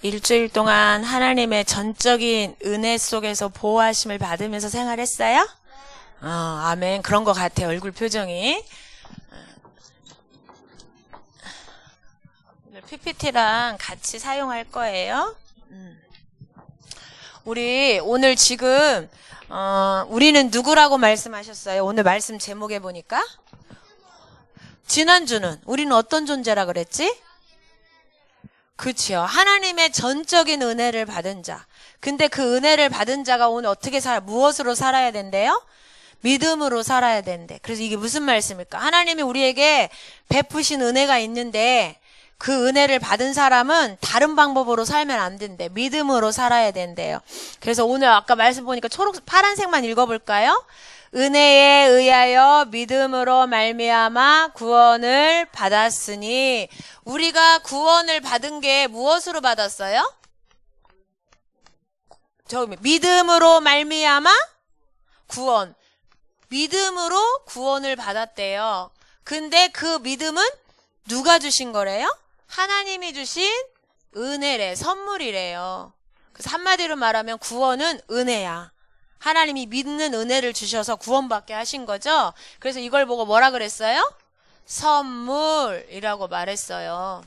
일주일 동안 하나님의 전적인 은혜 속에서 보호하심을 받으면서 생활했어요? 아멘. 그런 것 같아요. 얼굴 표정이. PPT랑 같이 사용할 거예요. 우리 오늘 지금 우리는 누구라고 말씀하셨어요? 오늘 말씀 제목에 보니까 지난주는 우리는 어떤 존재라 그랬지? 그치요. 하나님의 전적인 은혜를 받은 자. 근데 그 은혜를 받은 자가 오늘 어떻게 무엇으로 살아야 된대요? 믿음으로 살아야 된대. 그래서 이게 무슨 말씀일까? 하나님이 우리에게 베푸신 은혜가 있는데 그 은혜를 받은 사람은 다른 방법으로 살면 안 된대. 믿음으로 살아야 된대요. 그래서 오늘 아까 말씀 보니까 파란색만 읽어볼까요? 은혜에 의하여 믿음으로 말미암아 구원을 받았으니, 우리가 구원을 받은 게 무엇으로 받았어요? 믿음으로 말미암아 구원. 믿음으로 구원을 받았대요. 근데 그 믿음은 누가 주신 거래요? 하나님이 주신 은혜래, 선물이래요. 그래서 한마디로 말하면 구원은 은혜야. 하나님이 믿는 은혜를 주셔서 구원받게 하신 거죠. 그래서 이걸 보고 뭐라 그랬어요? 선물이라고 말했어요.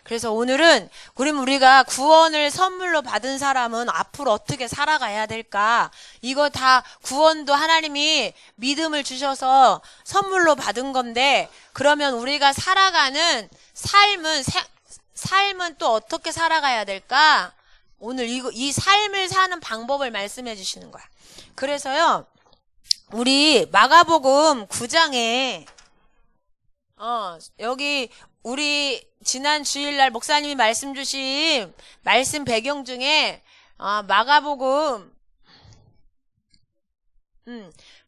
그래서 오늘은 그럼 우리가 구원을 선물로 받은 사람은 앞으로 어떻게 살아가야 될까? 이거 다 구원도 하나님이 믿음을 주셔서 선물로 받은 건데, 그러면 우리가 살아가는 삶은 또 어떻게 살아가야 될까? 오늘 이 삶을 사는 방법을 말씀해 주시는 거야. 그래서요, 우리 마가복음 9장에 여기 우리 지난 주일날 목사님이 말씀 주신 말씀 배경 중에 마가복음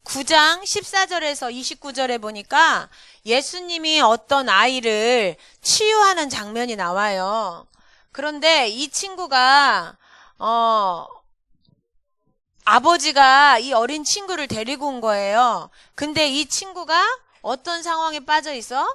9장 14절에서 29절에 보니까 예수님이 어떤 아이를 치유하는 장면이 나와요. 그런데 이 친구가 아버지가 이 어린 친구를 데리고 온 거예요. 근데 이 친구가 어떤 상황에 빠져 있어?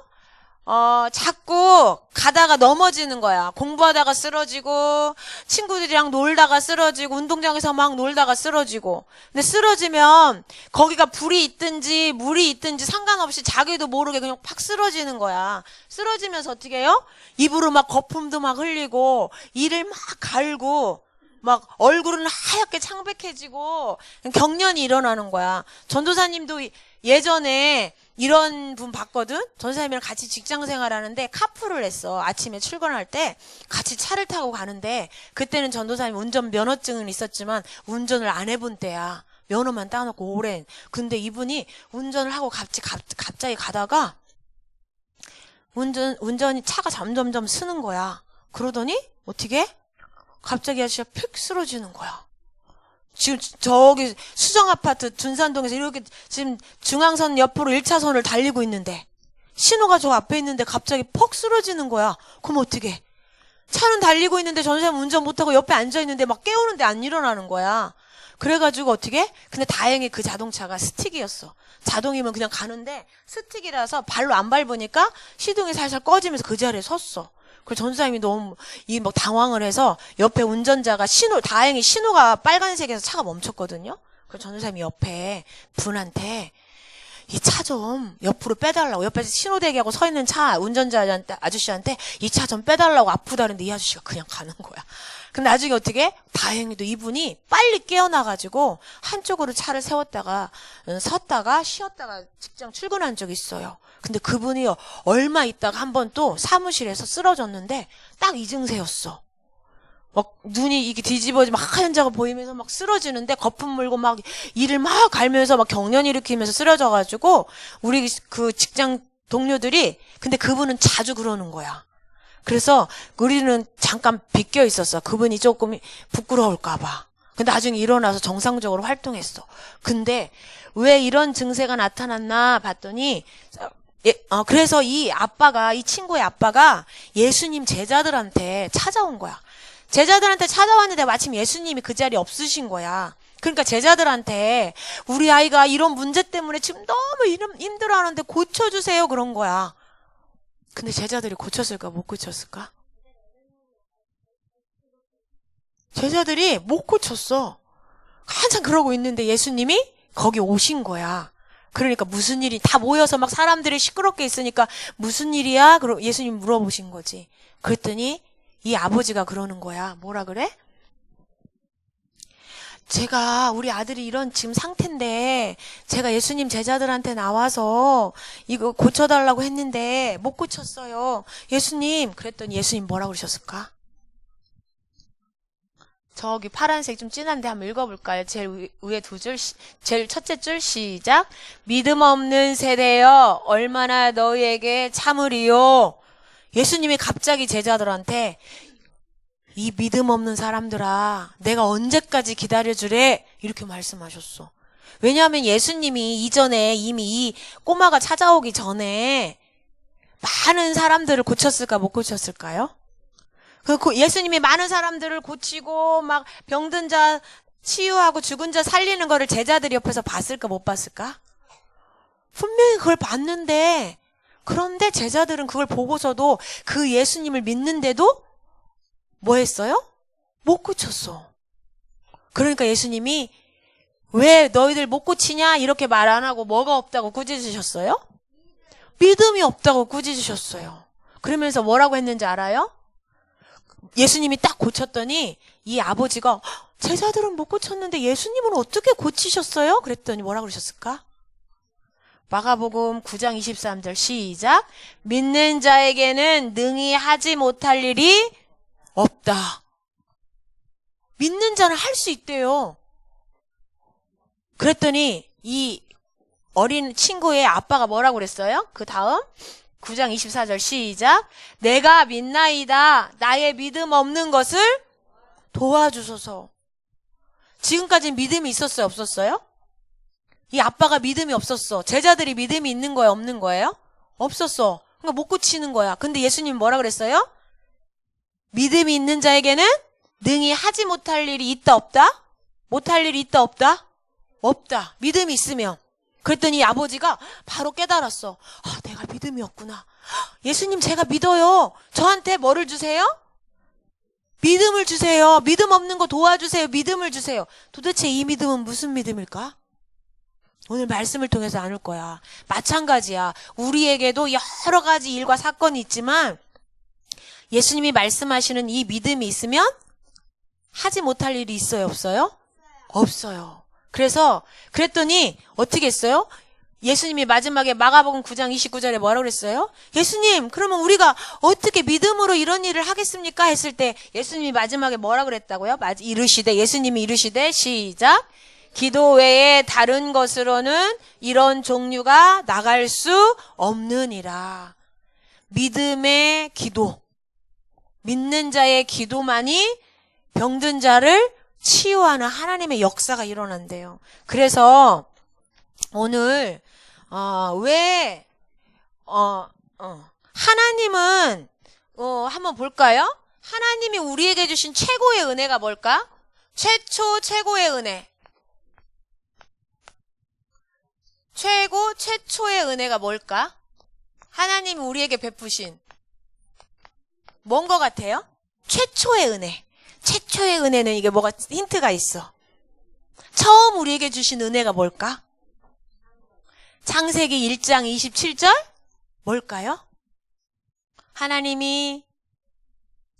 자꾸 가다가 넘어지는 거야. 공부하다가 쓰러지고, 친구들이랑 놀다가 쓰러지고, 운동장에서 막 놀다가 쓰러지고. 근데 쓰러지면 거기가 불이 있든지 물이 있든지 상관없이 자기도 모르게 그냥 팍 쓰러지는 거야. 쓰러지면서 어떻게 해요? 입으로 막 거품도 막 흘리고, 이를 막 갈고, 막 얼굴은 하얗게 창백해지고 경련이 일어나는 거야. 전도사님도 예전에 이런 분 봤거든? 전도사님이랑 같이 직장 생활하는데 카풀을 했어. 아침에 출근할 때 같이 차를 타고 가는데, 그때는 전도사님 운전 면허증은 있었지만 운전을 안 해본 때야. 면허만 따놓고 오랜. 근데 이분이 운전을 하고 갑자기 가다가 운전이 차가 점점점 쓰는 거야. 그러더니 어떻게? 갑자기 아저씨가 픽 쓰러지는 거야. 지금 저기 수정아파트 둔산동에서 이렇게 지금 중앙선 옆으로 1차선을 달리고 있는데 신호가 저 앞에 있는데 갑자기 퍽 쓰러지는 거야. 그럼 어떻게? 차는 달리고 있는데 전사님 운전 못하고 옆에 앉아있는데 막 깨우는데 안 일어나는 거야. 그래가지고 어떻게? 근데 다행히 그 자동차가 스틱이었어. 자동이면 그냥 가는데 스틱이라서 발로 안 밟으니까 시동이 살살 꺼지면서 그 자리에 섰어. 그래서 전사님이 너무 막 당황을 해서 옆에 운전자가 다행히 신호가 빨간색에서 차가 멈췄거든요. 그래서 전사님이 옆에 분한테 이 차 좀 옆으로 빼달라고, 옆에서 신호 대기하고 서 있는 아저씨한테 이 차 좀 빼달라고 아프다는데 이 아저씨가 그냥 가는 거야. 근데 나중에 어떻게? 다행히도 이분이 빨리 깨어나가지고 한쪽으로 차를 세웠다가 섰다가 쉬었다가 직장 출근한 적이 있어요. 근데 그분이 얼마 있다가 한 번 또 사무실에서 쓰러졌는데 딱 이 증세였어. 막 눈이 이게 뒤집어지고 막 하얀 자가 보이면서 막 쓰러지는데 거품 물고 막 이를 막 갈면서 막 경련 일으키면서 쓰러져가지고 우리 그 직장 동료들이, 근데 그분은 자주 그러는 거야. 그래서 우리는 잠깐 비껴 있었어. 그분이 조금 부끄러울까 봐. 근데 나중에 일어나서 정상적으로 활동했어. 근데 왜 이런 증세가 나타났나 봤더니 그래서 이 친구의 아빠가 예수님 제자들한테 찾아온 거야. 제자들한테 찾아왔는데 마침 예수님이 그 자리에 없으신 거야. 그러니까 제자들한테 우리 아이가 이런 문제 때문에 지금 너무 힘들어하는데 고쳐주세요 그런 거야. 근데 제자들이 고쳤을까 못 고쳤을까? 제자들이 못 고쳤어. 한참 그러고 있는데 예수님이 거기 오신 거야. 그러니까 무슨 일이, 다 모여서 막 사람들이 시끄럽게 있으니까 무슨 일이야? 그러 예수님 물어보신 거지. 그랬더니 이 아버지가 그러는 거야. 뭐라 그래? 제가 우리 아들이 이런 지금 상태인데 제가 예수님 제자들한테 나와서 이거 고쳐달라고 했는데 못 고쳤어요. 예수님. 그랬더니 예수님 뭐라고 그러셨을까? 저기 파란색 좀 진한데 한번 읽어볼까요? 제일 위에 두 줄, 제일 첫째 줄 시작. 믿음 없는 세대여 얼마나 너희에게 참으리요. 예수님이 갑자기 제자들한테 이 믿음 없는 사람들아 내가 언제까지 기다려주래? 이렇게 말씀하셨어. 왜냐하면 예수님이 이전에 이미 이 꼬마가 찾아오기 전에 많은 사람들을 고쳤을까 못 고쳤을까요? 그 예수님이 많은 사람들을 고치고 막 병든 자 치유하고 죽은 자 살리는 거를 제자들이 옆에서 봤을까 못 봤을까? 분명히 그걸 봤는데 그런데 제자들은 그걸 보고서도 그 예수님을 믿는데도 뭐 했어요? 못 고쳤어. 그러니까 예수님이 왜 너희들 못 고치냐 이렇게 말 안 하고 뭐가 없다고 꾸짖으셨어요? 믿음이 없다고 꾸짖으셨어요. 그러면서 뭐라고 했는지 알아요? 예수님이 딱 고쳤더니 이 아버지가 제자들은 못 고쳤는데 예수님은 어떻게 고치셨어요? 그랬더니 뭐라고 그러셨을까? 마가복음 9장 23절 시작. 믿는 자에게는 능히 하지 못할 일이 없다. 믿는 자는 할 수 있대요. 그랬더니 이 어린 친구의 아빠가 뭐라고 그랬어요? 그 다음 9장 24절 시작. 내가 믿나이다. 나의 믿음 없는 것을 도와주소서. 지금까지는 믿음이 있었어요? 없었어요? 이 아빠가 믿음이 없었어. 제자들이 믿음이 있는 거예요? 없는 거예요? 없었어. 그러니까 못 고치는 거야. 근데 예수님 뭐라 그랬어요? 믿음이 있는 자에게는 능히 하지 못할 일이 있다 없다? 못할 일이 있다 없다? 없다. 믿음이 있으면. 그랬더니 아버지가 바로 깨달았어. 아, 내가 믿음이 없구나. 예수님 제가 믿어요. 저한테 뭐를 주세요? 믿음을 주세요. 믿음 없는 거 도와주세요. 믿음을 주세요. 도대체 이 믿음은 무슨 믿음일까? 오늘 말씀을 통해서 나눌 거야. 마찬가지야. 우리에게도 여러 가지 일과 사건이 있지만 예수님이 말씀하시는 이 믿음이 있으면 하지 못할 일이 있어요? 없어요? 없어요. 그랬더니 어떻게 했어요? 예수님이 마지막에 마가복음 9장 29절에 뭐라고 그랬어요? 예수님 그러면 우리가 어떻게 믿음으로 이런 일을 하겠습니까? 했을 때 예수님이 마지막에 뭐라고 그랬다고요? 예수님이 이르시되 시작. 기도 외에 다른 것으로는 이런 종류가 나갈 수 없느니라. 믿음의 기도, 믿는 자의 기도만이 병든 자를 치유하는 하나님의 역사가 일어난대요. 그래서 오늘 하나님은 한번 볼까요? 하나님이 우리에게 주신 최고의 은혜가 뭘까? 최고의 은혜. 최초의 은혜가 뭘까? 하나님이 우리에게 베푸신 뭔 것 같아요? 최초의 은혜. 최초의 은혜는 이게 뭐가 힌트가 있어. 처음 우리에게 주신 은혜가 뭘까? 창세기 1장 27절? 뭘까요? 하나님이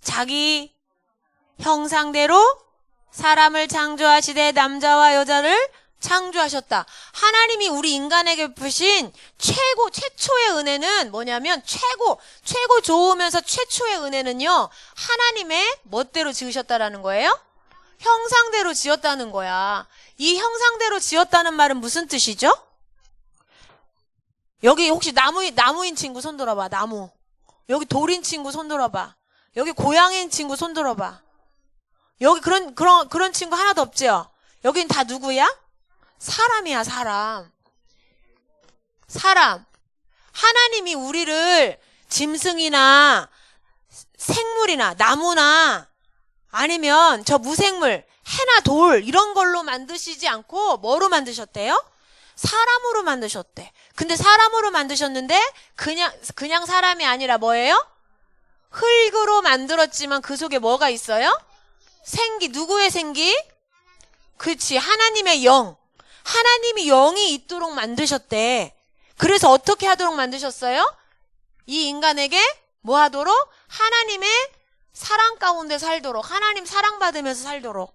자기 형상대로 사람을 창조하시되 남자와 여자를 창조하셨다. 하나님이 우리 인간에게 베푸신 최초의 은혜는 뭐냐면 최고 좋으면서 최초의 은혜는요. 하나님의 멋대로 지으셨다라는 거예요? 형상대로 지었다는 거야. 이 형상대로 지었다는 말은 무슨 뜻이죠? 여기 혹시 나무인 친구 손 들어봐. 나무. 여기 돌인 친구 손 들어봐. 여기 고양이인 친구 손 들어봐. 여기 그런 친구 하나도 없죠? 여긴 다 누구야? 사람이야, 사람. 하나님이 우리를 짐승이나 생물이나 나무나 아니면 저 무생물, 해나 돌 이런 걸로 만드시지 않고 뭐로 만드셨대요? 사람으로 만드셨대. 근데 사람으로 만드셨는데 그냥 사람이 아니라 뭐예요? 흙으로 만들었지만 그 속에 뭐가 있어요? 생기, 누구의 생기? 그치, 하나님의 영. 하나님이 영이 있도록 만드셨대. 그래서 어떻게 하도록 만드셨어요? 이 인간에게 뭐 하도록? 하나님의 사랑 가운데 살도록, 하나님 사랑받으면서 살도록.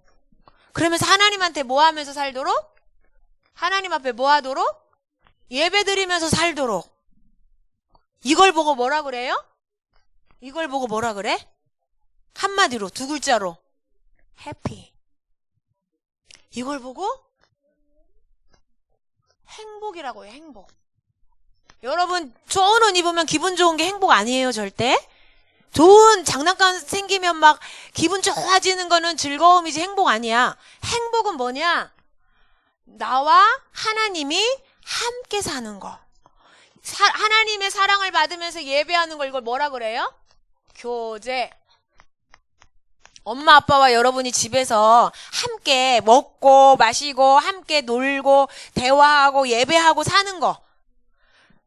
그러면서 하나님한테 뭐 하면서 살도록? 하나님 앞에 뭐 하도록? 예배 드리면서 살도록. 이걸 보고 뭐라 그래요? 이걸 보고 뭐라 그래? 한마디로, 두 글자로. 해피. 이걸 보고 행복이라고 해요, 행복. 여러분, 좋은 옷 입으면 기분 좋은 게 행복 아니에요, 절대? 좋은 장난감 생기면 막 기분 좋아지는 거는 즐거움이지 행복 아니야. 행복은 뭐냐? 나와 하나님이 함께 사는 거. 하나님의 사랑을 받으면서 예배하는 걸 이걸 뭐라 그래요? 교제. 엄마 아빠와 여러분이 집에서 함께 먹고 마시고 함께 놀고 대화하고 예배하고 사는 거.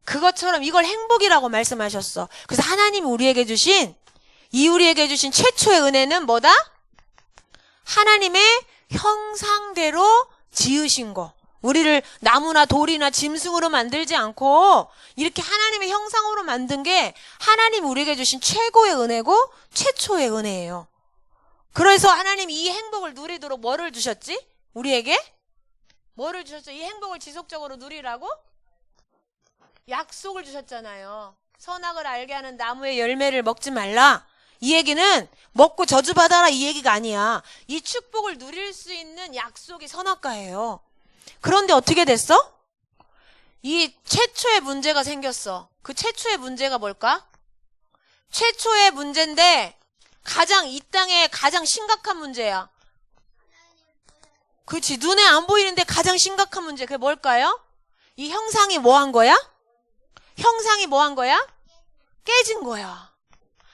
그것처럼 이걸 행복이라고 말씀하셨어. 그래서 하나님이 우리에게 주신 최초의 은혜는 뭐다? 하나님의 형상대로 지으신 거. 우리를 나무나 돌이나 짐승으로 만들지 않고 이렇게 하나님의 형상으로 만든 게 하나님 우리에게 주신 최고의 은혜고 최초의 은혜예요. 그래서 하나님이 이 행복을 누리도록 뭐를 주셨지? 우리에게? 뭐를 주셨죠? 이 행복을 지속적으로 누리라고? 약속을 주셨잖아요. 선악을 알게 하는 나무의 열매를 먹지 말라. 이 얘기는 먹고 저주받아라 이 얘기가 아니야. 이 축복을 누릴 수 있는 약속이 선악과예요. 그런데 어떻게 됐어? 이 최초의 문제가 생겼어. 그 최초의 문제가 뭘까? 최초의 문제인데 이 땅의 가장 심각한 문제야. 그렇지. 눈에 안 보이는데 가장 심각한 문제. 그게 뭘까요? 이 형상이 뭐 한 거야? 형상이 뭐 한 거야? 깨진 거야.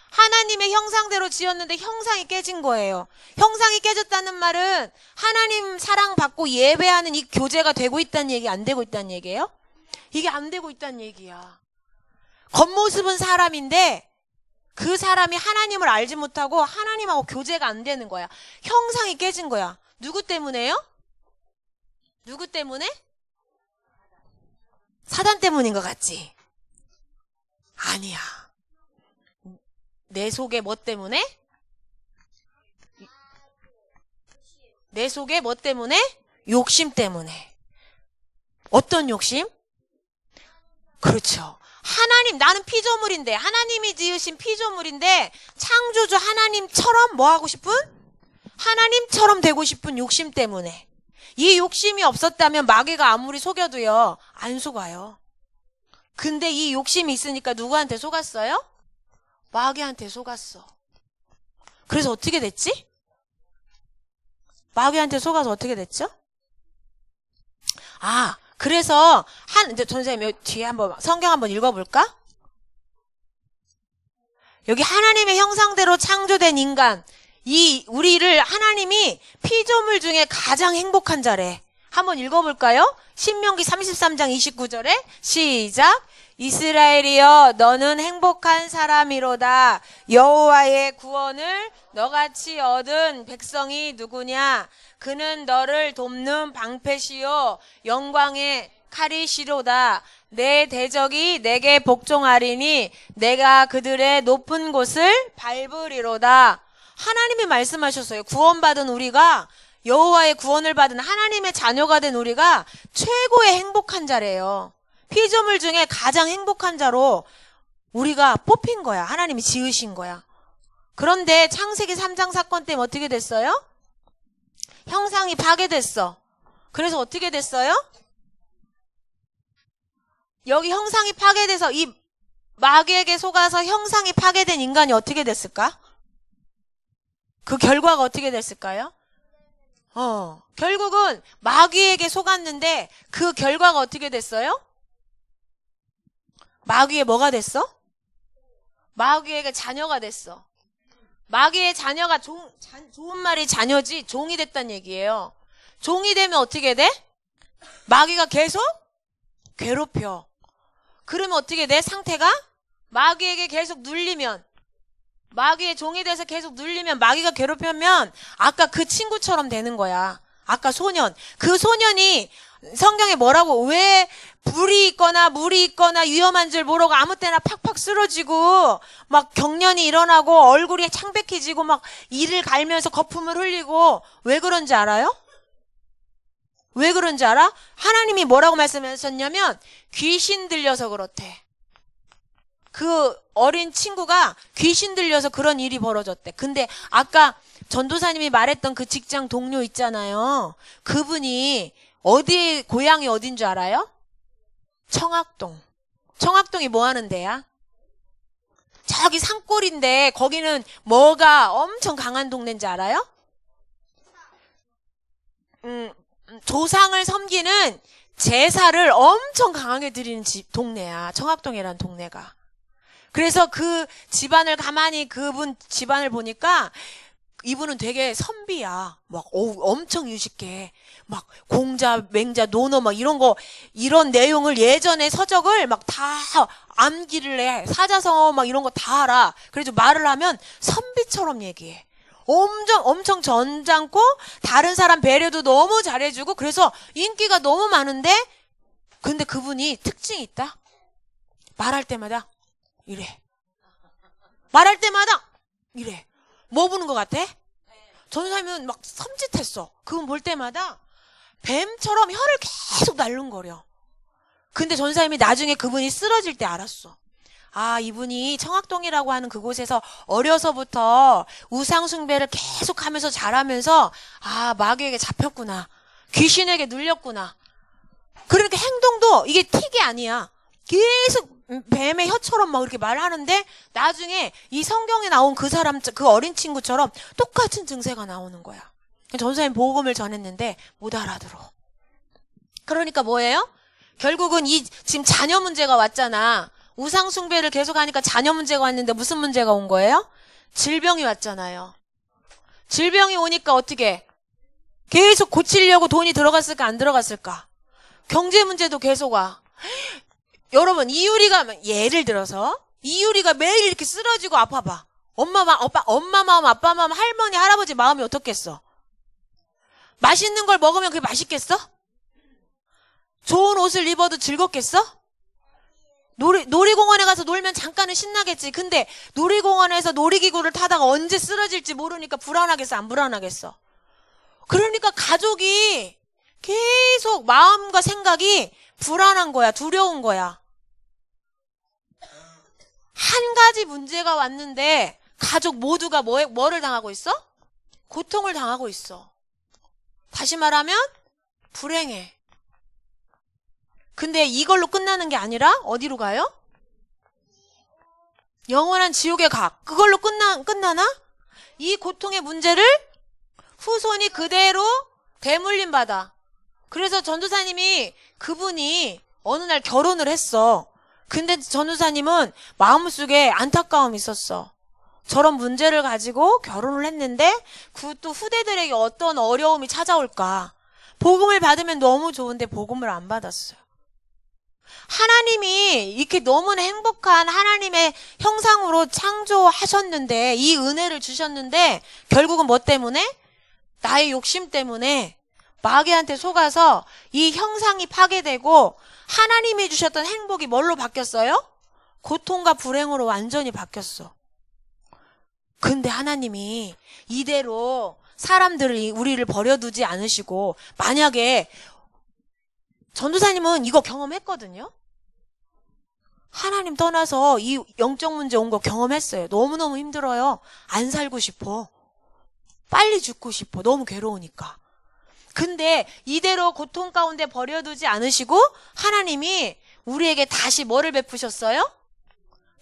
하나님의 형상대로 지었는데 형상이 깨진 거예요. 형상이 깨졌다는 말은 하나님 사랑받고 예배하는 이 교제가 되고 있다는 얘기, 안 되고 있다는 얘기예요? 이게 안 되고 있다는 얘기야. 겉모습은 사람인데 그 사람이 하나님을 알지 못하고 하나님하고 교제가 안 되는 거야. 형상이 깨진 거야. 누구 때문에요? 누구 때문에? 사단 때문인 것 같지? 아니야. 내 속에 뭐 때문에? 내 속에 뭐 때문에? 욕심 때문에. 어떤 욕심? 그렇죠. 나는 피조물인데, 하나님이 지으신 피조물인데, 창조주 하나님처럼 뭐 하고 싶은? 하나님처럼 되고 싶은 욕심 때문에. 이 욕심이 없었다면 마귀가 아무리 속여도요, 안 속아요. 근데 이 욕심이 있으니까 누구한테 속았어요? 마귀한테 속았어. 그래서 어떻게 됐지? 마귀한테 속아서 어떻게 됐죠? 그래서 이제 선생님 뒤에 한번 성경 한번 읽어볼까? 여기 하나님의 형상대로 창조된 인간, 우리를 하나님이 피조물 중에 가장 행복한 자래. 한번 읽어볼까요? 신명기 33장 29절에 시작. 이스라엘이여 너는 행복한 사람이로다. 여호와의 구원을 너같이 얻은 백성이 누구냐? 그는 너를 돕는 방패시요 영광의 칼이시로다. 내 대적이 내게 복종하리니 내가 그들의 높은 곳을 밟으리로다. 하나님이 말씀하셨어요. 구원받은 우리가, 여호와의 구원을 받은 하나님의 자녀가 된 우리가 최고의 행복한 자래요. 피조물 중에 가장 행복한 자로 우리가 뽑힌 거야. 하나님이 지으신 거야. 그런데 창세기 3장 사건 때문에 어떻게 됐어요? 형상이 파괴됐어. 그래서 어떻게 됐어요? 여기 형상이 파괴돼서 이 마귀에게 속아서 형상이 파괴된 인간이 어떻게 됐을까? 그 결과가 어떻게 됐을까요? 결국은 마귀에게 속았는데 그 결과가 어떻게 됐어요? 마귀의 뭐가 됐어? 마귀에게 자녀가 됐어. 마귀의 자녀가 좋은 말이 자녀지 종이 됐단 얘기예요. 종이 되면 어떻게 돼? 마귀가 계속 괴롭혀. 그러면 어떻게 돼? 상태가? 마귀에게 계속 눌리면 마귀의 종이 돼서 계속 눌리면 마귀가 괴롭히면 아까 그 친구처럼 되는 거야. 아까 소년. 그 소년이 성경에 뭐라고 왜 불이 있거나 물이 있거나 위험한 줄 모르고 아무 때나 팍팍 쓰러지고 막 경련이 일어나고 얼굴이 창백해지고 막 이를 갈면서 거품을 흘리고 왜 그런지 알아요? 왜 그런지 알아? 하나님이 뭐라고 말씀하셨냐면 귀신 들려서 그렇대. 그 어린 친구가 귀신 들려서 그런 일이 벌어졌대. 근데 아까 전도사님이 말했던 그 직장 동료 있잖아요. 그분이 고향이 어딘 줄 알아요? 청학동. 청학동이 뭐 하는 데야? 저기 산골인데 거기는 뭐가 엄청 강한 동네인지 알아요? 조상을 섬기는 제사를 엄청 강하게 드리는 동네야. 청학동이라는 동네가. 그래서 그 집안을 가만히 그분 집안을 보니까 이분은 되게 선비야. 막 엄청 유식해. 막 공자, 맹자, 논어 막 이런 내용을 예전에 서적을 막 다 암기를 해. 사자성어 막 이런 거 다 알아. 그래서 말을 하면 선비처럼 얘기해. 엄청 점잖고 다른 사람 배려도 너무 잘해주고 그래서 인기가 너무 많은데 근데 그분이 특징이 있다. 말할 때마다 이래. 말할 때마다 이래. 뭐 보는 것 같아? 전도사님은 막 섬찟했어. 그분 볼 때마다 뱀처럼 혀를 계속 날름거려. 근데 전도사님이 나중에 그분이 쓰러질 때 알았어. 아, 이분이 청학동이라고 하는 그곳에서 어려서부터 우상숭배를 계속하면서 자라면서 아, 마귀에게 잡혔구나. 귀신에게 눌렸구나. 그러니까 행동도 이게 틱이 아니야. 계속 뱀의 혀처럼 막 이렇게 말하는데 나중에 이 성경에 나온 그 사람, 그 어린 친구처럼 똑같은 증세가 나오는 거야. 전도사님 복음을 전했는데 못 알아들어. 그러니까 뭐예요? 결국은 지금 자녀 문제가 왔잖아. 우상숭배를 계속하니까 자녀 문제가 왔는데 무슨 문제가 온 거예요? 질병이 왔잖아요. 질병이 오니까 어떻게? 계속 고치려고 돈이 들어갔을까 안 들어갔을까? 경제 문제도 계속 와. 여러분 이유리가 예를 들어서 이유리가 매일 이렇게 쓰러지고 아파봐. 엄마 마음, 아빠 마음, 할머니, 할아버지 마음이 어떻겠어? 맛있는 걸 먹으면 그게 맛있겠어? 좋은 옷을 입어도 즐겁겠어? 놀이공원에 가서 놀면 잠깐은 신나겠지. 근데 놀이공원에서 놀이기구를 타다가 언제 쓰러질지 모르니까 불안하겠어? 안 불안하겠어? 그러니까 가족이 계속 마음과 생각이 불안한 거야. 두려운 거야. 한 가지 문제가 왔는데 가족 모두가 뭐를 당하고 있어? 고통을 당하고 있어. 다시 말하면 불행해. 근데 이걸로 끝나는 게 아니라 어디로 가요? 영원한 지옥에 가. 그걸로 끝나나? 이 고통의 문제를 후손이 그대로 대물림 받아. 그래서 전도사님이 그분이 어느 날 결혼을 했어. 근데 전도사님은 마음속에 안타까움이 있었어. 저런 문제를 가지고 결혼을 했는데 또 후대들에게 어떤 어려움이 찾아올까. 복음을 받으면 너무 좋은데 복음을 안 받았어요. 하나님이 이렇게 너무나 행복한 하나님의 형상으로 창조하셨는데 이 은혜를 주셨는데 결국은 뭐 때문에? 나의 욕심 때문에 마귀한테 속아서 이 형상이 파괴되고 하나님이 주셨던 행복이 뭘로 바뀌었어요? 고통과 불행으로 완전히 바뀌었어. 근데 하나님이 이대로 사람들이 우리를 버려두지 않으시고 만약에 전도사님은 이거 경험했거든요. 하나님 떠나서 이 영적 문제 온 거 경험했어요. 너무너무 힘들어요. 안 살고 싶어. 빨리 죽고 싶어. 너무 괴로우니까. 근데 이대로 고통 가운데 버려두지 않으시고 하나님이 우리에게 다시 뭐를 베푸셨어요?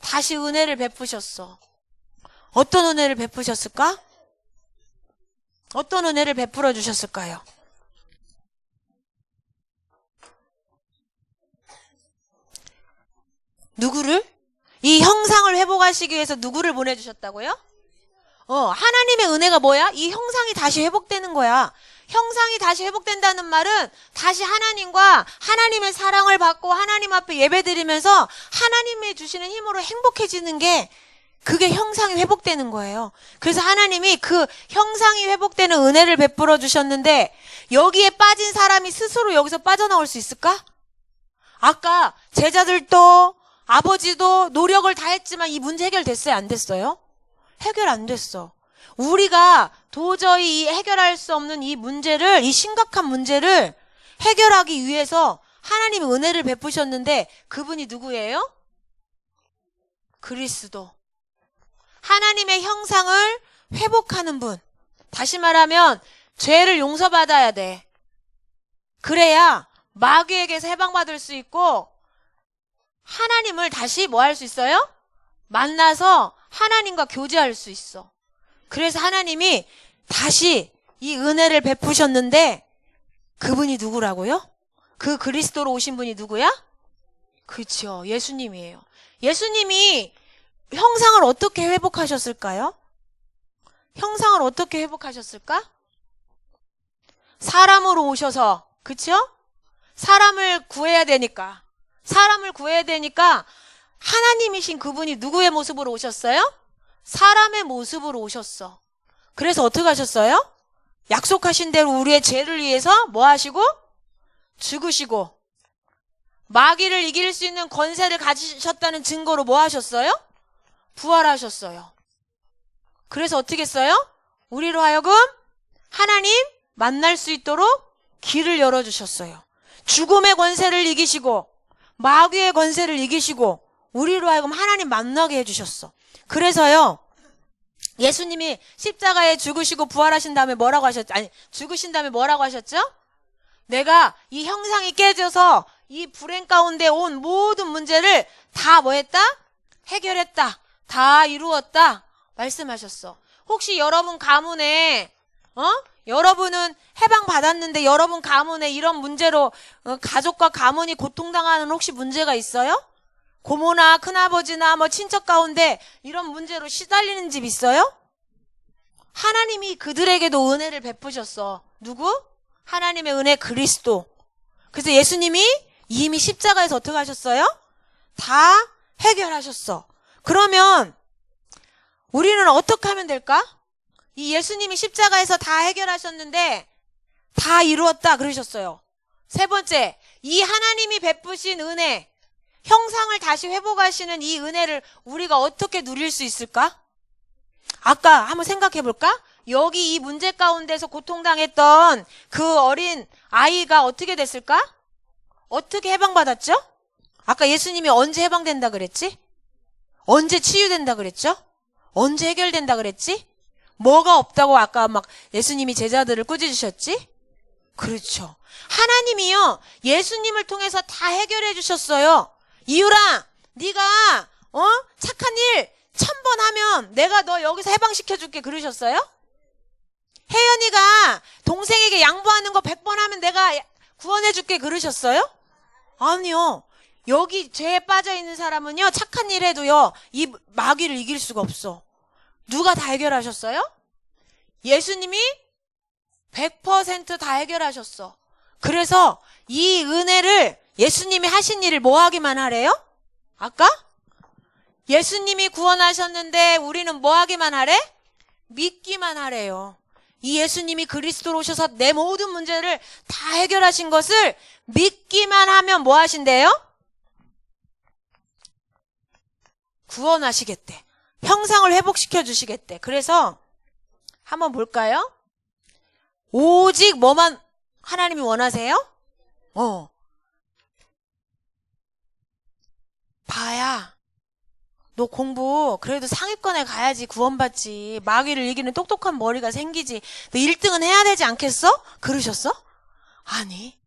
다시 은혜를 베푸셨어. 어떤 은혜를 베푸셨을까? 어떤 은혜를 베풀어 주셨을까요? 누구를? 이 형상을 회복하시기 위해서 누구를 보내주셨다고요? 하나님의 은혜가 뭐야? 이 형상이 다시 회복되는 거야. 형상이 다시 회복된다는 말은 다시 하나님과 하나님의 사랑을 받고 하나님 앞에 예배드리면서 하나님이 주시는 힘으로 행복해지는 게 그게 형상이 회복되는 거예요. 그래서 하나님이 그 형상이 회복되는 은혜를 베풀어 주셨는데 여기에 빠진 사람이 스스로 여기서 빠져나올 수 있을까? 아까 제자들도 아버지도 노력을 다 했지만 이 문제 해결됐어요? 안 됐어요? 해결 안 됐어. 우리가 도저히 해결할 수 없는 이 문제를, 이 심각한 문제를 해결하기 위해서 하나님이 은혜를 베푸셨는데 그분이 누구예요? 그리스도. 하나님의 형상을 회복하는 분. 다시 말하면 죄를 용서받아야 돼. 그래야 마귀에게서 해방받을 수 있고 하나님을 다시 뭐 할 수 있어요? 만나서 하나님과 교제할 수 있어. 그래서 하나님이 다시 이 은혜를 베푸셨는데 그분이 누구라고요? 그 그리스도로 오신 분이 누구야? 그렇죠. 예수님이에요. 예수님이 형상을 어떻게 회복하셨을까요? 형상을 어떻게 회복하셨을까? 사람으로 오셔서, 그쵸? 사람을 구해야 되니까 하나님이신 그분이 누구의 모습으로 오셨어요? 사람의 모습으로 오셨어. 그래서 어떻게 하셨어요? 약속하신 대로 우리의 죄를 위해서 뭐 하시고? 죽으시고 마귀를 이길 수 있는 권세를 가지셨다는 증거로 뭐 하셨어요? 부활하셨어요. 그래서 어떻게 했어요? 우리로 하여금 하나님 만날 수 있도록 길을 열어주셨어요. 죽음의 권세를 이기시고 마귀의 권세를 이기시고 우리로 하여금 하나님 만나게 해주셨어. 그래서요, 예수님이 십자가에 죽으시고 부활하신 다음에 뭐라고 하셨죠? 아니, 죽으신 다음에 뭐라고 하셨죠? 내가 이 형상이 깨져서 이 불행 가운데 온 모든 문제를 다 뭐 했다? 해결했다. 다 이루었다. 말씀하셨어. 혹시 여러분 가문에, 여러분은 해방받았는데 여러분 가문에 이런 문제로 가족과 가문이 고통당하는 혹시 문제가 있어요? 고모나 큰아버지나 뭐 친척 가운데 이런 문제로 시달리는 집 있어요? 하나님이 그들에게도 은혜를 베푸셨어. 누구? 하나님의 은혜 그리스도. 그래서 예수님이 이미 십자가에서 어떻게 하셨어요? 다 해결하셨어. 그러면 우리는 어떻게 하면 될까? 이 예수님이 십자가에서 다 해결하셨는데 다 이루었다 그러셨어요. 세 번째, 이 하나님이 베푸신 은혜, 형상을 다시 회복하시는 이 은혜를 우리가 어떻게 누릴 수 있을까? 아까 한번 생각해 볼까? 여기 이 문제 가운데서 고통당했던 그 어린 아이가 어떻게 됐을까? 어떻게 해방받았죠? 아까 예수님이 언제 해방된다 그랬지? 언제 치유된다 그랬죠? 언제 해결된다 그랬지? 뭐가 없다고 아까 막 예수님이 제자들을 꾸짖으셨지? 그렇죠. 하나님이요, 예수님을 통해서 다 해결해 주셨어요. 이유라, 네가 착한 일 1000번 하면 내가 너 여기서 해방시켜줄게 그러셨어요? 혜연이가 동생에게 양보하는 거 100번 하면 내가 구원해줄게 그러셨어요? 아니요. 여기 죄에 빠져있는 사람은요, 착한 일 해도요, 이 마귀를 이길 수가 없어. 누가 다 해결하셨어요? 예수님이 100% 다 해결하셨어. 그래서 이 은혜를 예수님이 하신 일을 뭐 하기만 하래요? 아까? 예수님이 구원하셨는데 우리는 뭐 하기만 하래? 믿기만 하래요. 이 예수님이 그리스도로 오셔서 내 모든 문제를 다 해결하신 것을 믿기만 하면 뭐 하신대요? 구원하시겠대. 형상을 회복시켜 주시겠대. 그래서 한번 볼까요? 오직 뭐만 하나님이 원하세요? 봐야 너 공부 그래도 상위권에 가야지 구원받지. 마귀를 이기는 똑똑한 머리가 생기지. 너 1등은 해야 되지 않겠어? 그러셨어? 아니,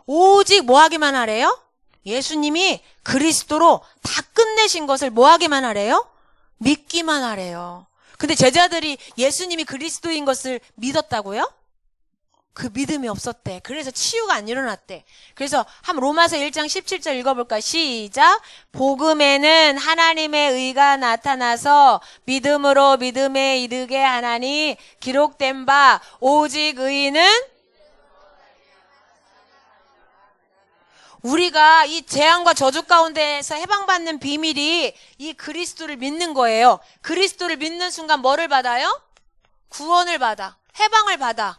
오직 뭐 하기만 하래요? 예수님이 그리스도로 다 끝내신 것을 뭐 하기만 하래요? 믿기만 하래요. 근데 제자들이 예수님이 그리스도인 것을 믿었다고요? 그 믿음이 없었대. 그래서 치유가 안 일어났대. 그래서 한번 로마서 1장 17절 읽어볼까? 시작. 복음에는 하나님의 의가 나타나서 믿음으로 믿음에 이르게 하나니 기록된 바 오직 의인은 우리가 이 재앙과 저주 가운데에서 해방받는 비밀이 이 그리스도를 믿는 거예요. 그리스도를 믿는 순간 뭐를 받아요? 구원을 받아. 해방을 받아.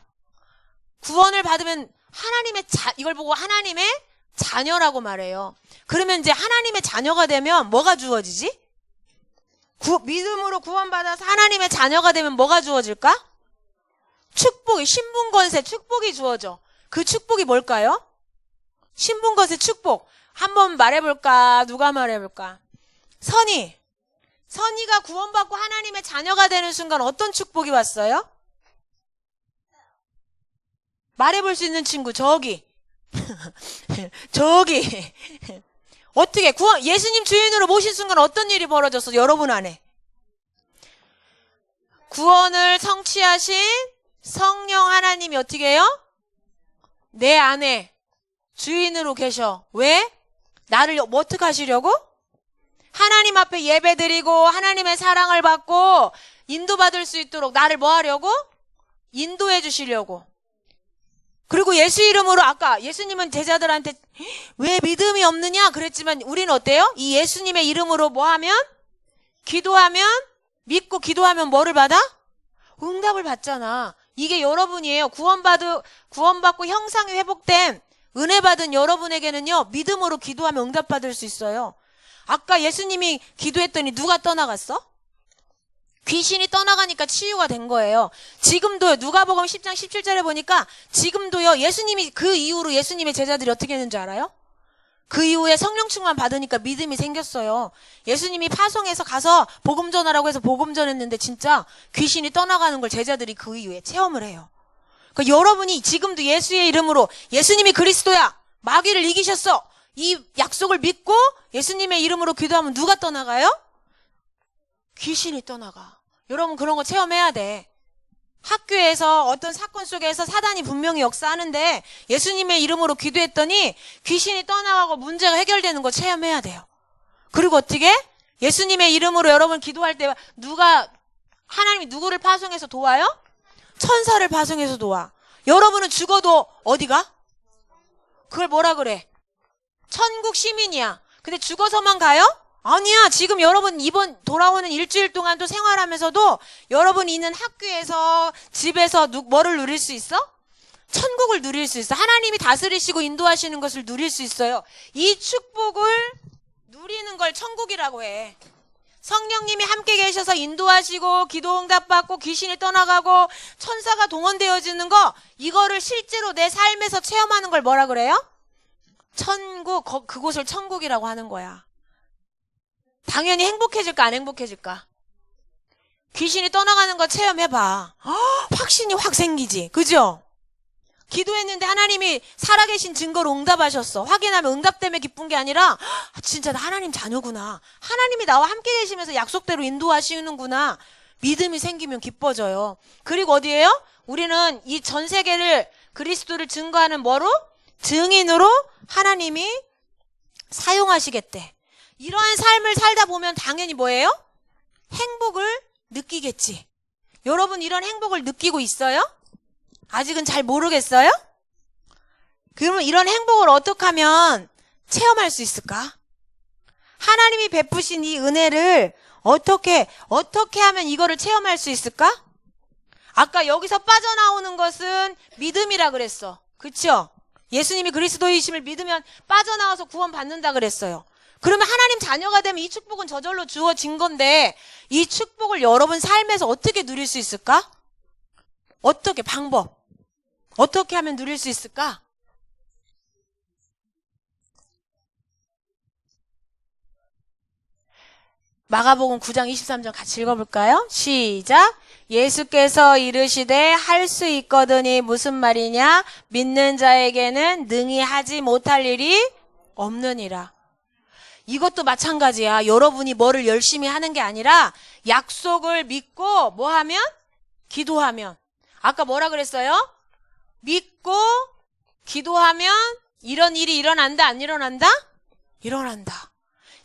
구원을 받으면 이걸 보고 하나님의 자녀라고 말해요. 그러면 이제 하나님의 자녀가 되면 뭐가 주어지지? 믿음으로 구원받아서 하나님의 자녀가 되면 뭐가 주어질까? 축복이, 신분권세 축복이 주어져. 그 축복이 뭘까요? 신분권세 축복. 한번 말해볼까? 누가 말해볼까? 선이가 구원받고 하나님의 자녀가 되는 순간 어떤 축복이 왔어요? 말해볼 수 있는 친구 저기 저기 어떻게 예수님 주인으로 모신 순간 어떤 일이 벌어졌어? 여러분 안에 구원을 성취하신 성령 하나님이 어떻게 해요? 내 안에 주인으로 계셔. 왜? 나를 어떻게 하시려고? 하나님 앞에 예배드리고 하나님의 사랑을 받고 인도받을 수 있도록 나를 뭐 하려고? 인도해 주시려고. 그리고 예수 이름으로 아까 예수님은 제자들한테 왜 믿음이 없느냐 그랬지만 우리는 어때요? 이 예수님의 이름으로 뭐 하면? 기도하면 믿고 기도하면 뭐를 받아? 응답을 받잖아. 이게 여러분이에요. 구원받고 형상이 회복된 은혜 받은 여러분에게는요. 믿음으로 기도하면 응답 받을 수 있어요. 아까 예수님이 기도했더니 누가 떠나갔어? 귀신이 떠나가니까 치유가 된 거예요. 지금도요. 누가복음 10장 17절에 보니까 지금도요. 예수님이 그 이후로 예수님의 제자들이 어떻게 했는지 알아요? 그 이후에 성령 충만 받으니까 믿음이 생겼어요. 예수님이 파송해서 가서 복음 전하라고 해서 복음 전했는데 진짜 귀신이 떠나가는 걸 제자들이 그 이후에 체험을 해요. 그러니까 여러분이 지금도 예수의 이름으로 예수님이 그리스도야. 마귀를 이기셨어. 이 약속을 믿고 예수님의 이름으로 기도하면 누가 떠나가요? 귀신이 떠나가. 여러분 그런 거 체험해야 돼. 학교에서 어떤 사건 속에서 사단이 분명히 역사하는데 예수님의 이름으로 기도했더니 귀신이 떠나가고 문제가 해결되는 거 체험해야 돼요. 그리고 어떻게? 예수님의 이름으로 여러분 기도할 때 하나님이 누구를 파송해서 도와요? 천사를 파송해서 도와. 여러분은 죽어도 어디가? 그걸 뭐라 그래? 천국 시민이야. 근데 죽어서만 가요? 아니야. 지금 여러분 이번 돌아오는 일주일 동안도 생활하면서도 여러분이 있는 학교에서 집에서 뭐를 누릴 수 있어? 천국을 누릴 수 있어. 하나님이 다스리시고 인도하시는 것을 누릴 수 있어요. 이 축복을 누리는 걸 천국이라고 해. 성령님이 함께 계셔서 인도하시고 기도 응답받고 귀신이 떠나가고 천사가 동원되어지는 거 이거를 실제로 내 삶에서 체험하는 걸 뭐라 그래요? 천국, 그곳을 천국이라고 하는 거야. 당연히 행복해질까 안 행복해질까? 귀신이 떠나가는 거 체험해봐. 확신이 확 생기지. 그죠? 기도했는데 하나님이 살아계신 증거로 응답하셨어. 확인하면 응답 때문에 기쁜 게 아니라 진짜 나 하나님 자녀구나. 하나님이 나와 함께 계시면서 약속대로 인도하시는구나. 믿음이 생기면 기뻐져요. 그리고 어디예요? 우리는 이 전 세계를 그리스도를 증거하는 뭐로? 증인으로 하나님이 사용하시겠대. 이러한 삶을 살다 보면 당연히 뭐예요? 행복을 느끼겠지. 여러분 이런 행복을 느끼고 있어요? 아직은 잘 모르겠어요? 그러면 이런 행복을 어떻게 하면 체험할 수 있을까? 하나님이 베푸신 이 은혜를 어떻게 하면 이거를 체험할 수 있을까? 아까 여기서 빠져나오는 것은 믿음이라 그랬어. 그렇죠? 예수님이 그리스도이심을 믿으면 빠져나와서 구원받는다 그랬어요. 그러면 하나님 자녀가 되면 이 축복은 저절로 주어진 건데 이 축복을 여러분 삶에서 어떻게 누릴 수 있을까? 어떻게 방법? 어떻게 하면 누릴 수 있을까? 마가복음 9장 23절 같이 읽어볼까요? 시작! 예수께서 이르시되 할 수 있거든이 무슨 말이냐? 믿는 자에게는 능히 하지 못할 일이 없느니라. 이것도 마찬가지야. 여러분이 뭐를 열심히 하는 게 아니라 약속을 믿고 뭐 하면? 기도하면. 아까 뭐라 그랬어요? 믿고 기도하면 이런 일이 일어난다 안 일어난다? 일어난다.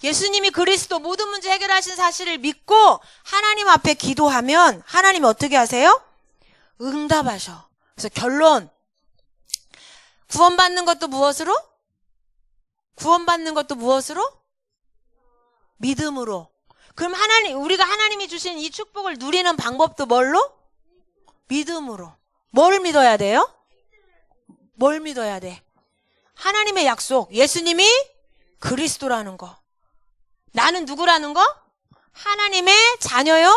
예수님이 그리스도 모든 문제 해결하신 사실을 믿고 하나님 앞에 기도하면 하나님이 어떻게 하세요? 응답하셔. 그래서 결론 구원받는 것도 무엇으로? 구원받는 것도 무엇으로? 믿음으로. 그럼 우리가 하나님이 주신 이 축복을 누리는 방법도 뭘로? 믿음으로. 뭘 믿어야 돼요? 뭘 믿어야 돼? 하나님의 약속. 예수님이 그리스도라는 거. 나는 누구라는 거? 하나님의 자녀요?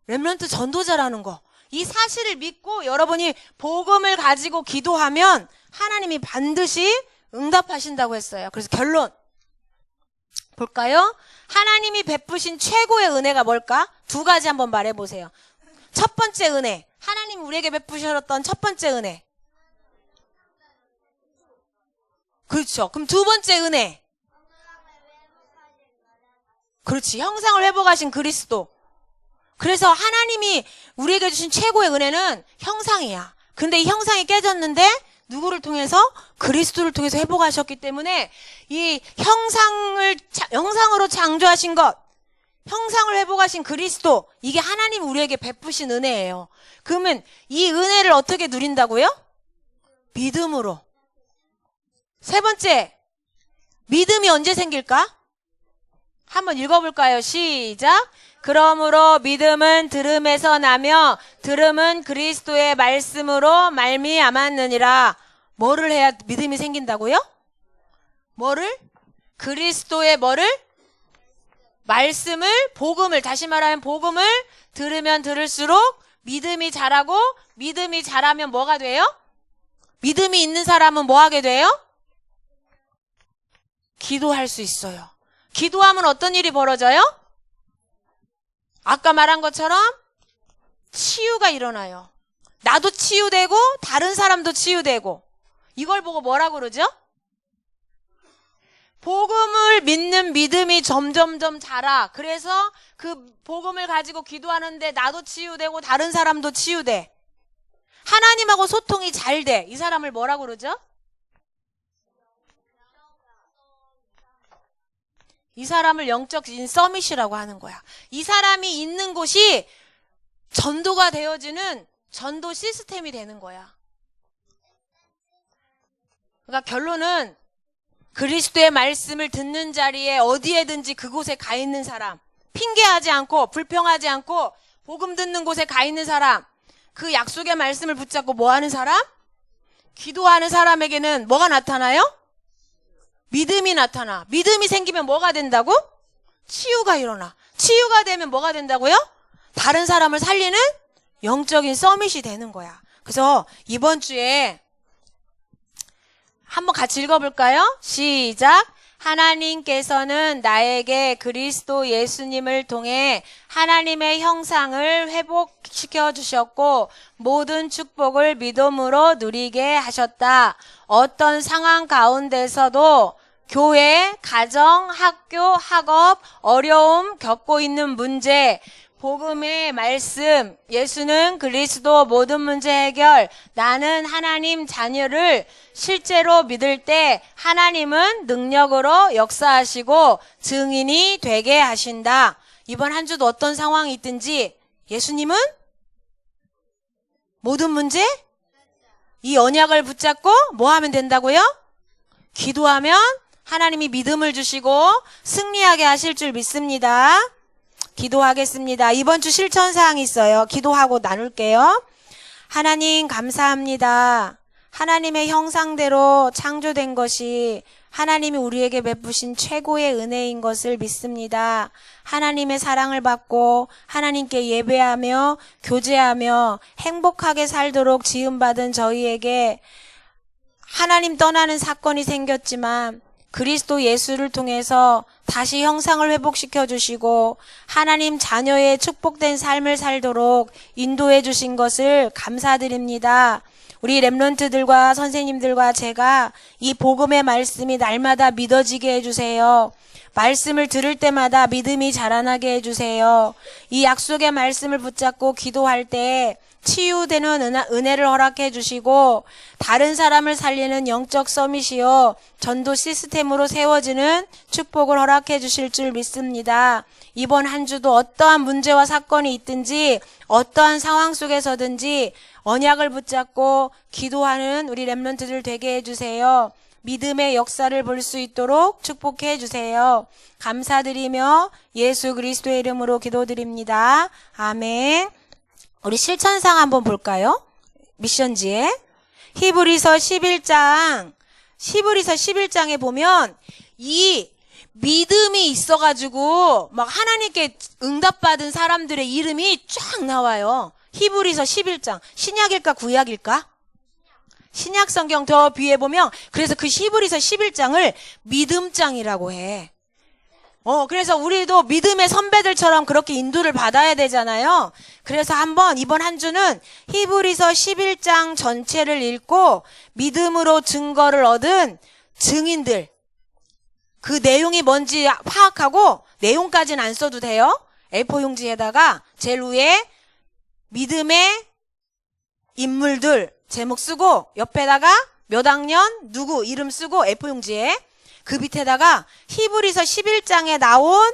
렘넌트 전도자라는 거. 이 사실을 믿고 여러분이 복음을 가지고 기도하면 하나님이 반드시 응답하신다고 했어요. 그래서 결론 볼까요? 하나님이 베푸신 최고의 은혜가 뭘까? 두 가지 한번 말해보세요. 첫 번째 은혜. 하나님 우리에게 베푸셨던 첫 번째 은혜. 그렇죠. 그럼 두 번째 은혜. 그렇지. 형상을 회복하신 그리스도. 그래서 하나님이 우리에게 주신 최고의 은혜는 형상이야. 근데 이 형상이 깨졌는데 누구를 통해서? 그리스도를 통해서 회복하셨기 때문에 이 형상으로 창조하신 것, 형상을 회복하신 그리스도, 이게 하나님 우리에게 베푸신 은혜예요. 그러면 이 은혜를 어떻게 누린다고요? 믿음으로. 세 번째, 믿음이 언제 생길까? 한번 읽어볼까요? 시작. 그러므로 믿음은 들음에서 나며 들음은 그리스도의 말씀으로 말미암았느니라. 뭐를 해야 믿음이 생긴다고요? 뭐를? 그리스도의 뭐를? 말씀을, 복음을, 다시 말하면 복음을 들으면 들을수록 믿음이 자라고, 믿음이 자라면 뭐가 돼요? 믿음이 있는 사람은 뭐 하게 돼요? 기도할 수 있어요. 기도하면 어떤 일이 벌어져요? 아까 말한 것처럼 치유가 일어나요. 나도 치유되고 다른 사람도 치유되고. 이걸 보고 뭐라고 그러죠? 복음을 믿는 믿음이 점점점 자라. 그래서 그 복음을 가지고 기도하는데 나도 치유되고 다른 사람도 치유돼. 하나님하고 소통이 잘 돼. 이 사람을 뭐라고 그러죠? 이 사람을 영적 서밋이라고 하는 거야. 이 사람이 있는 곳이 전도가 되어지는 전도 시스템이 되는 거야. 그러니까 결론은 그리스도의 말씀을 듣는 자리에 어디에든지 그곳에 가 있는 사람, 핑계하지 않고 불평하지 않고 복음 듣는 곳에 가 있는 사람, 그 약속의 말씀을 붙잡고 뭐 하는 사람? 기도하는 사람에게는 뭐가 나타나요? 믿음이 나타나. 믿음이 생기면 뭐가 된다고? 치유가 일어나. 치유가 되면 뭐가 된다고요? 다른 사람을 살리는 영적인 서밋이 되는 거야. 그래서 이번 주에 한번 같이 읽어볼까요? 시작. 하나님께서는 나에게 그리스도 예수님을 통해 하나님의 형상을 회복시켜 주셨고 모든 축복을 믿음으로 누리게 하셨다. 어떤 상황 가운데서도 교회, 가정, 학교, 학업, 어려움 겪고 있는 문제, 복음의 말씀, 예수는 그리스도 모든 문제 해결, 나는 하나님 자녀를 실제로 믿을 때 하나님은 능력으로 역사하시고 증인이 되게 하신다. 이번 한 주도 어떤 상황이 있든지 예수님은 모든 문제? 이 언약을 붙잡고 뭐 하면 된다고요? 기도하면 하나님이 믿음을 주시고 승리하게 하실 줄 믿습니다. 기도하겠습니다. 이번 주 실천사항이 있어요. 기도하고 나눌게요. 하나님 감사합니다. 하나님의 형상대로 창조된 것이 하나님이 우리에게 베푸신 최고의 은혜인 것을 믿습니다. 하나님의 사랑을 받고 하나님께 예배하며 교제하며 행복하게 살도록 지음받은 저희에게 하나님 떠나는 사건이 생겼지만 그리스도 예수를 통해서 다시 형상을 회복시켜 주시고 하나님 자녀의 축복된 삶을 살도록 인도해 주신 것을 감사드립니다. 우리 렘넌트들과 선생님들과 제가 이 복음의 말씀이 날마다 믿어지게 해주세요. 말씀을 들을 때마다 믿음이 자라나게 해주세요. 이 약속의 말씀을 붙잡고 기도할 때 치유되는 은혜를 허락해 주시고 다른 사람을 살리는 영적 서밋이요 전도 시스템으로 세워지는 축복을 허락해 주실 줄 믿습니다. 이번 한 주도 어떠한 문제와 사건이 있든지 어떠한 상황 속에서든지 언약을 붙잡고 기도하는 우리 렘넌트들 되게 해주세요. 믿음의 역사를 볼 수 있도록 축복해 주세요. 감사드리며 예수 그리스도의 이름으로 기도드립니다. 아멘. 우리 실천상 한번 볼까요? 미션지에 히브리서 11장에 보면 이 믿음이 있어가지고 막 하나님께 응답받은 사람들의 이름이 쫙 나와요. 히브리서 11장. 신약일까 구약일까? 신약 성경 더 뒤에 보면 그래서 그 히브리서 11장을 믿음장이라고 해. 그래서 우리도 믿음의 선배들처럼 그렇게 인도를 받아야 되잖아요. 그래서 한번 이번 한 주는 히브리서 11장 전체를 읽고 믿음으로 증거를 얻은 증인들 그 내용이 뭔지 파악하고 내용까지는 안 써도 돼요. A4 용지에다가 제일 위에 믿음의 인물들 제목 쓰고 옆에다가 몇 학년 누구 이름 쓰고 A4 용지에 그 밑에다가 히브리서 11장에 나온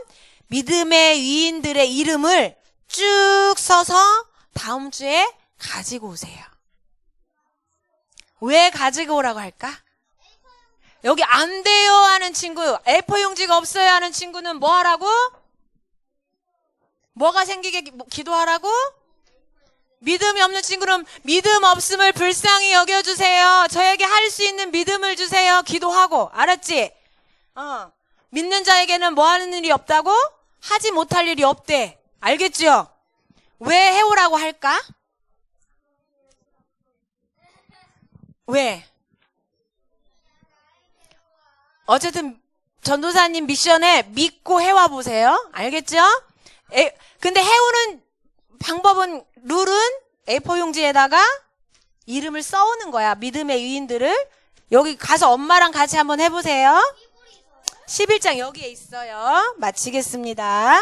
믿음의 위인들의 이름을 쭉 써서 다음 주에 가지고 오세요. 왜 가지고 오라고 할까? 여기 안 돼요 하는 친구, A4 용지가 없어요 하는 친구는 뭐 하라고? 뭐가 생기게 기도하라고? 믿음이 없는 친구는 믿음 없음을 불쌍히 여겨주세요. 저에게 할 수 있는 믿음을 주세요. 기도하고. 알았지? 믿는 자에게는 뭐 하는 일이 없다고? 하지 못할 일이 없대. 알겠죠? 왜 해오라고 할까? 왜? 어쨌든 전도사님 미션에 믿고 해와 보세요. 알겠죠? 근데 해오는 방법은 룰은 A4 용지에다가 이름을 써오는 거야. 믿음의 위인들을. 여기 가서 엄마랑 같이 한번 해보세요. 11장 여기에 있어요. 마치겠습니다.